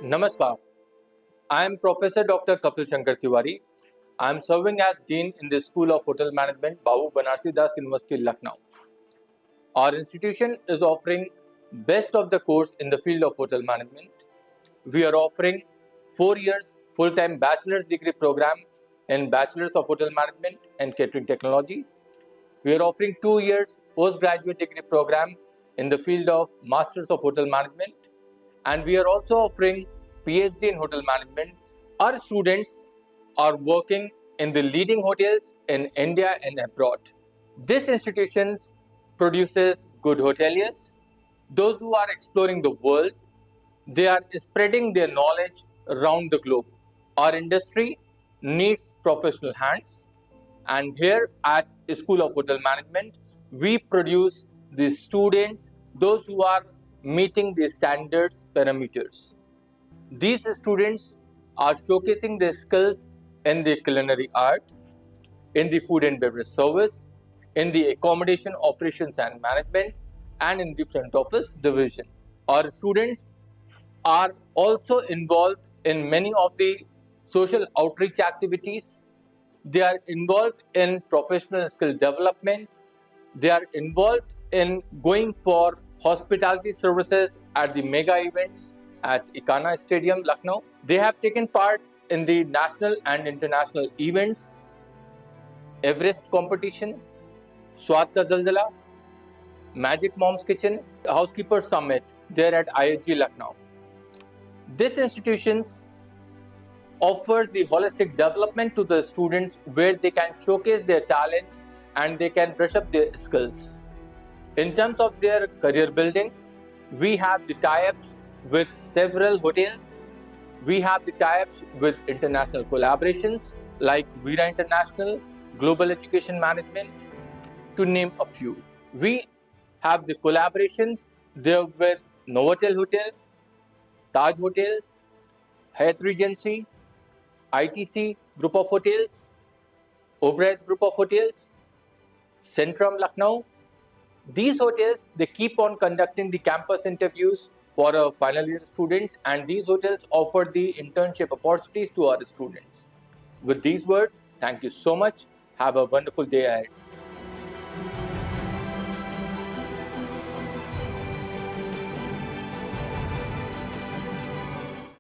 Namaskar. I am Professor Dr. Kapil Shankar Tiwari. I am serving as Dean in the School of Hotel Management, Babu Banarsi Das University, Lucknow. Our institution is offering best of the course in the field of hotel management. We are offering 4 years full-time bachelor's degree program in Bachelor's of Hotel Management and Catering Technology. We are offering 2 years postgraduate degree program in the field of Masters of Hotel Management, and we are also offering PhD in Hotel Management. Our students are working in the leading hotels in India and abroad. This institution produces good hoteliers, those who are exploring the world. They are spreading their knowledge around the globe. Our industry needs professional hands, and here at School of Hotel Management, we produce the students, those who are meeting the standards parameters. These students are showcasing their skills in the culinary art, in the food and beverage service, in the accommodation operations and management, and in the front office division. Our students are also involved in many of the social outreach activities. They are involved in professional skill development. They are involved in going for hospitality services at the mega events at Ikana Stadium, Lucknow. They have taken part in the national and international events, Everest competition, Swat Ka Zalzala, Magic Mom's Kitchen, Housekeeper Summit there at IHG Lucknow. This institution offers the holistic development to the students where they can showcase their talent and they can brush up their skills. In terms of their career building, we have the tie-ups with several hotels. We have the tie-ups with international collaborations like Vira International, Global Education Management, to name a few. We have the collaborations there with Novotel Hotel, Taj Hotel, Hyatt Regency, ITC Group of Hotels, Oberai's Group of Hotels, Centrum Lucknow. These hotels, they keep on conducting the campus interviews for our final year students, and these hotels offer the internship opportunities to our students. With these words, thank you so much. Have a wonderful day ahead.